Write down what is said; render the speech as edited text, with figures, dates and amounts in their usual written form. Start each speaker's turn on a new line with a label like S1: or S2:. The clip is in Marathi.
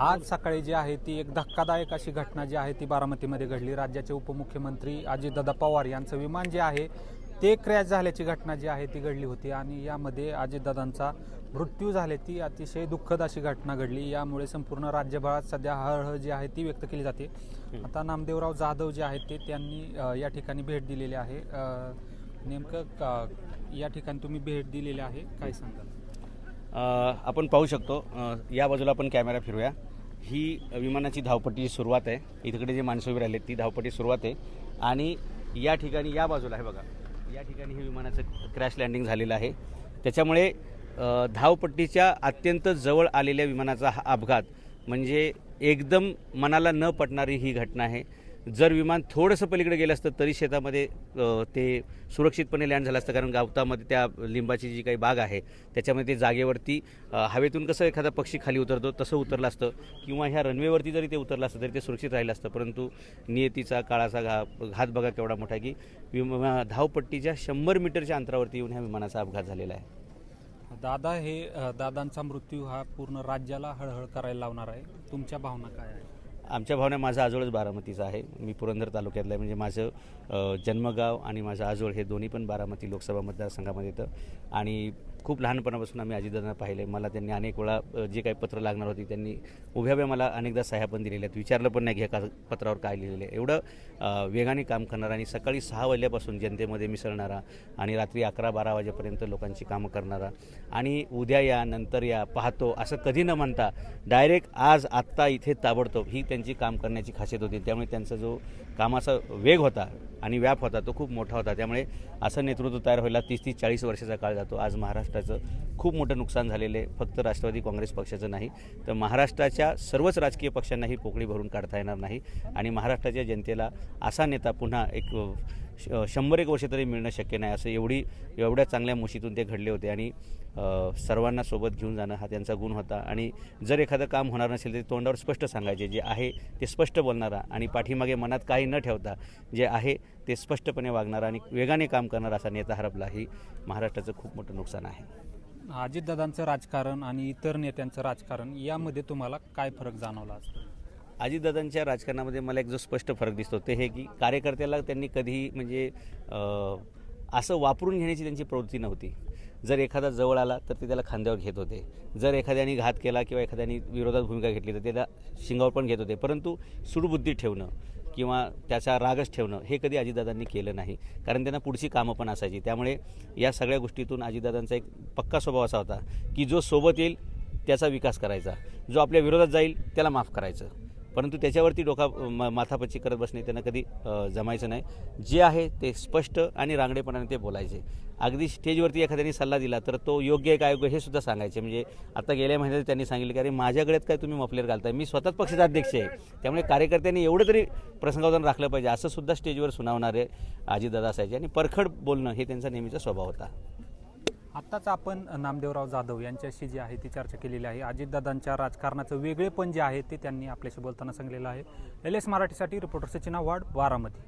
S1: आज सकाळी जी आहे ती एक धक्कादायक अशी घटना जी आहे ती बारामतीमध्ये घडली। राज्याचे उपमुख्यमंत्री अजितदादा पवार यांचं विमान जे आहे ते क्रॅश झाल्याची घटना जी आहे ती घडली होती आणि यामध्ये अजितदादांचा मृत्यू झाल्याची अतिशय दुःखद अशी घटना घडली। यामुळे संपूर्ण राज्यभरात सध्या हळहळ जी आहे ती व्यक्त केली जाते। आता नामदेवराव जाधव जे आहेत ते त्यांनी या ठिकाणी भेट दिलेली आहे। नेमकं या ठिकाणी तुम्ही भेट दिलेली आहे, काय सांगाल?
S2: आपण पाहू शकतो, या बाजूला आपण कॅमेरा फिरूया। ही विमानाची धावपट्टीची सुरुवात आहे। इकडे जे माणसं उभी राहिली ती धावपट्टी सुरुवात आहे आणि या ठिकाणी या बाजूला आहे बघा, या ठिकाणी हे विमानाचं क्रॅश लँडिंग झालेलं आहे। त्याच्यामुळे धावपट्टीच्या अत्यंत जवळ आलेल्या विमानाचा हा अपघात म्हणजे एकदम मनाला न पटणारी ही घटना आहे। जर विमान थोडंसं पलीकडे गेलं असतं तरी शेतामध्ये ते सुरक्षितपणे लँड झालं असतं, कारण गावतामध्ये त्या लिंबाची जी काही बाग आहे त्याच्यामध्ये ते जागेवरती हवेतून कसं एखादा पक्षी खाली उतरतो तसं उतरलं असतं किंवा ह्या रनवेवरती जरी ते उतरलं असतं तरी ते सुरक्षित राहिलं असतं। परंतु नियतीचा काळाचा घात बघा केवढा मोठा आहे की धावपट्टीच्या 100 मीटरच्या अंतरावरती येऊन ह्या विमानाचा अपघात झालेला आहे।
S1: दादांचा मृत्यू हा पूर्ण राज्याला हळहळ करायला लावणार आहे। तुमच्या भावना काय आहे?
S2: आमच्या भावना, माझा आजोळच बारामतीचा आहे। मी पुरंदर तालुक्यातला आहे, म्हणजे माझं जन्मगाव आणि माझं आजोळ हे दोन्ही पण बारामती लोकसभा मतदारसंघामध्ये येतं आणि खूप लहानपणापासून आम्ही अजितदादांना पाहिले। मला त्यांनी अनेक वेळा जे काही पत्र लागणार होती त्यांनी उभ्या मला अनेकदा सह्या पण दिलेल्या आहेत। विचारलं पण नाही की पत्रावर काय लिहिलेलं आहे। एवढं वेगाने काम करणारा आणि सकाळी 6 वाजल्यापासून जनतेमध्ये मिसळणारा आणि रात्री 11-12 वाजेपर्यंत लोकांची कामं करणारा आणि उद्या या नंतर या पाहतो असं कधी न म्हणता डायरेक्ट आज आत्ता इथे ताबडतोब ही त्यांची काम करण्याची खासियत होती। त्यामुळे त्यांचा जो कामाचा वेग होता आणि व्याप होता तो खूप मोठा होता। त्यामुळे असं नेतृत्व तयार व्हायला 30-40 वर्षाचा काळ जातो। आज महाराष्ट्राचं खूप मोठं नुकसान झालेलं आहे। फक्त राष्ट्रवादी काँग्रेस पक्षाचं नाही तर महाराष्ट्राच्या सर्वच राजकीय पक्षांनाही पोकळी भरून काढता येणार नाही आणि महाराष्ट्राच्या जनतेला असा नेता पुन्हा एक 100-1 वर्ष तरी मिळणं शक्य नाही। असं एवढ्या चांगल्या मुशीतून ते घडले होते आणि सर्वांना सोबत घेऊन जाणं हा त्यांचा गुण होता। आणि जर एखादं काम होणार नसेल तर तोंडावर स्पष्ट सांगायचे, जे आहे ते स्पष्ट बोलणारा आणि पाठीमागे मनात काही न ठेवता जे आहे ते स्पष्टपणे वागणारा आणि वेगाने काम करणारा असा नेता हरपला, ही महाराष्ट्राचं खूप मोठं नुकसान आहे।
S1: अजितदादांचं राजकारण आणि इतर नेत्यांचं राजकारण यामध्ये तुम्हाला काय फरक जाणवला असतो?
S2: अजितदादांच्या राजकारणामध्ये मला एक जो स्पष्ट फरक दिसतो ते हे की कार्यकर्त्याला त्यांनी कधीही म्हणजे असं वापरून घेण्याची त्यांची प्रवृत्ती नव्हती। जर एखादा जवळ आला तर ते त्याला खांद्यावर घेत होते, जर एखाद्याने घात केला किंवा एखाद्याने विरोधात भूमिका घेतली तर त्याला शिंगावर पण घेत होते, परंतु सूडबुद्धी ठेवणं किंवा त्याचा रागच ठेवणं हे कधी अजितदादांनी केलं नाही, कारण त्यांना पुढची कामं पण असायची। त्यामुळे या सगळ्या गोष्टीतून अजितदादांचा एक पक्का स्वभाव असा होता की जो सोबत येईल त्याचा विकास करायचा, जो आपल्या विरोधात जाईल त्याला माफ करायचं, परंतु त्याच्यावरती माथापच्ची करत बसणे त्यांना कधी जमायचं नाही। जे आहे ते स्पष्ट आणि रांगडेपणाने ते बोलायचे। अगदी स्टेजवरती एखाद्याने सल्ला दिला तर तो योग्य आहे का अयोग्य हे सुद्धा सांगायचे। म्हणजे आता गेल्या महिन्यात त्यांनी सांगितलं की अरे माझ्या गळ्यात काय तुम्ही मफलर घालताय, मी स्वतःच पक्षाचा अध्यक्ष आहे, त्यामुळे कार्यकर्त्यांनी एवढं तरी प्रसंगावधान राखलं पाहिजे असं सुद्धा स्टेजवर सुनावणारे अजितदादा असायचे आणि परखड बोलणं हे त्यांचा नेहमीचा स्वभाव होता।
S1: आत्ताच आपण नामदेवराव जाधव यांच्याशी जी आहे ती चर्चा केलेली आहे। अजितदादांच्या राजकारणाचं वेगळेपण जे आहे ते त्यांनी आपल्याशी बोलताना सांगितलेलं आहे। LS मराठीसाठी रिपोर्टर सचिन आव्हाड, बारामती।